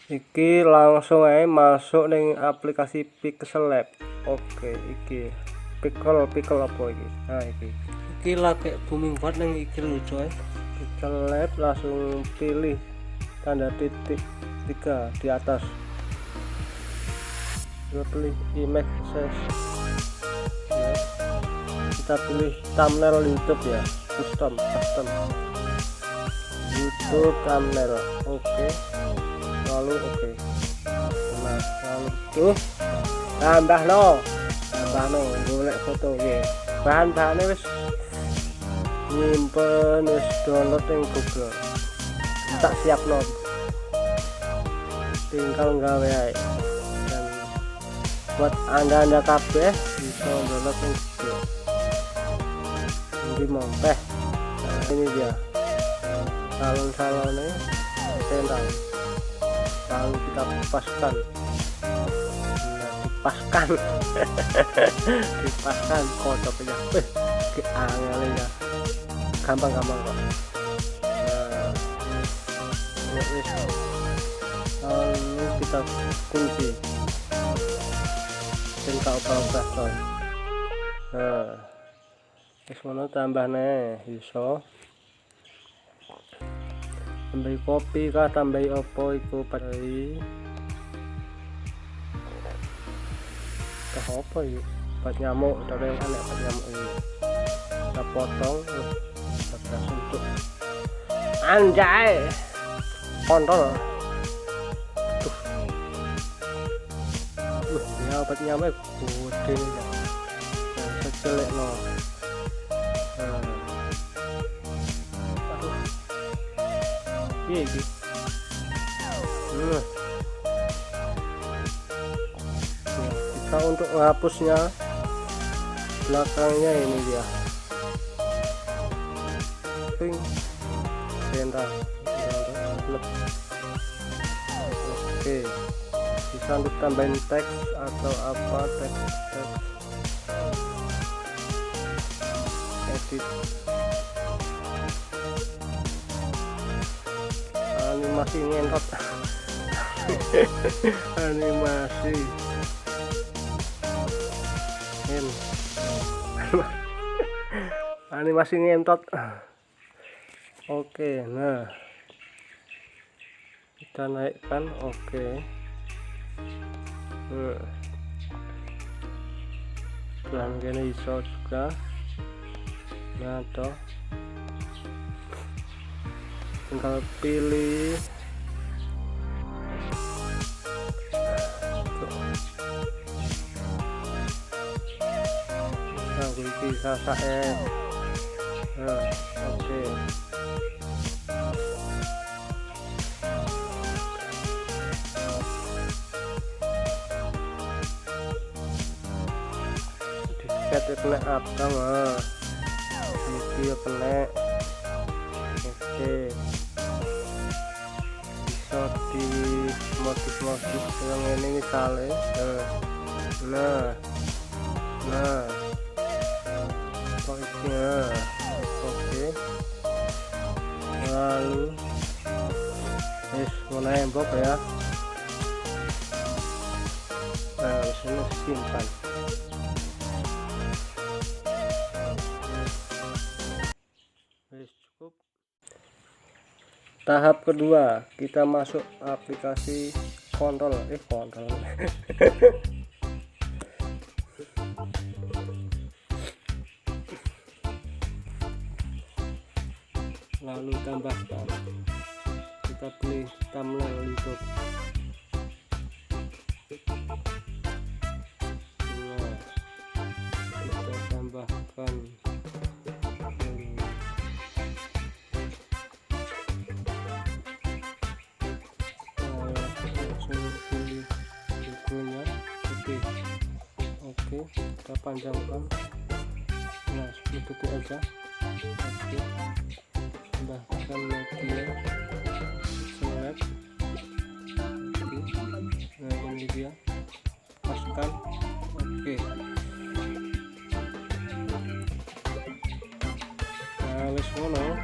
Iki langsung aja masuk ning aplikasi Pixel Lab. Oke, iki pickle apa iki? Nah, iki lagi booming banget ning iki lucu ae. Pixel Lab, langsung pilih tanda titik 3 di atas. Kita pilih image size. Ya. Kita pilih thumbnail YouTube ya, custom YouTube thumbnail. Oke. Lalu oke. Nah, lalu tuh tambah no golek foto ya. Bahan-bahannya wis nyimpen, wis download ning Google. Tak siap no. Tinggal gawe ae. Dan buat anda kabeh bisa download ning Google. Ini mau teh. Nah, ini dia. Salon-salonnya sentral. Lalu kita paskan. Dipaskan kodoknya. Angel ya. Gampang kok. Nah, lalu kita kunci. Dan kau ubah coy. Nah, wis ngono tambahne iso. Tambahi kopi kah, tambahi opo iku padai. Apa yuk? Buat nyamuk, ada yang aneh buat nyamuk ini. Kita potong, kita sentuh. Anjay, kontol. Tuh, ya buat nyamuk gede ya. Nah, sejelek no. Iki. Kita untuk menghapusnya belakangnya ini dia. Ping. Sentral. Oke. Bisa untuk tambahin teks atau apa teks. Edit. Animasi ngentot. Animasi ngentot. Oke, nah kita naikkan. Oke. Pelan gini iso juga. Nah toh, tinggal pilih bisa saya. Nah, oke. Diket kena apa mah? Video kena. Oke. Bisa di motif yang ini misalnya. Nah. Oke. Lalu mulai embok ya. Nah, sini simpan. Cukup. Tahap kedua, kita masuk aplikasi kontrol. Lalu tambahkan, kita pilih thumbnail YouTube. Nah, kita tambahkan langsung pilih logonya. Oke, kita panjangkan. Nah, 10 detik aja. Oke. Tambahkan media select. Nah, ini dia, paskan. Oke. Nah, wis ngono.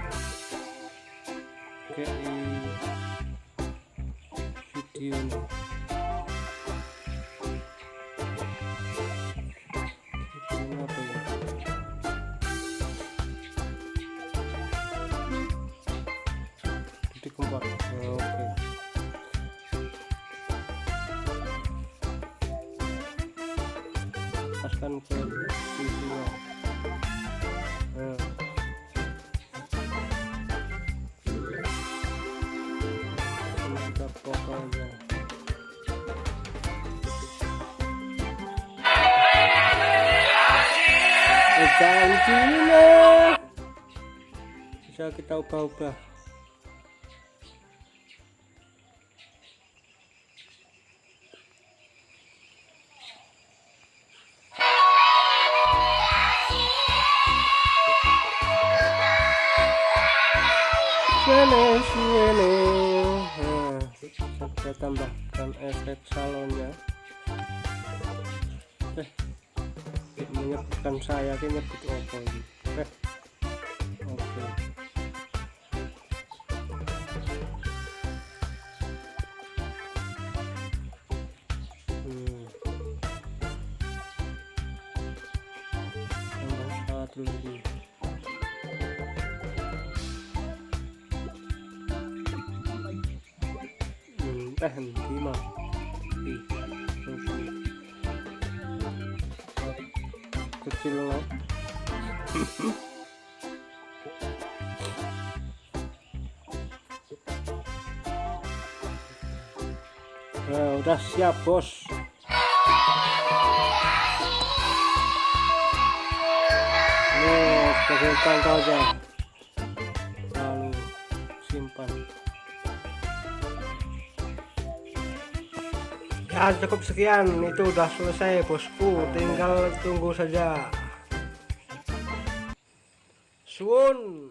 Oke, video lepaskan ke sisinya. Nah. Ini kita potong aja. Janjinya bisa kita ubah-ubah. Sini. Nah, kita tambahkan efek salonnya. Menyebutkan saya ini nyebut apa ini. Oke. Tambah satu lagi. Henti mah. Kecil loh. Nah, udah siap bos. Nih, sebagai contoh aja. Lalu simpan. Ya cukup sekian, itu udah selesai bosku, tinggal tunggu saja. Suwun.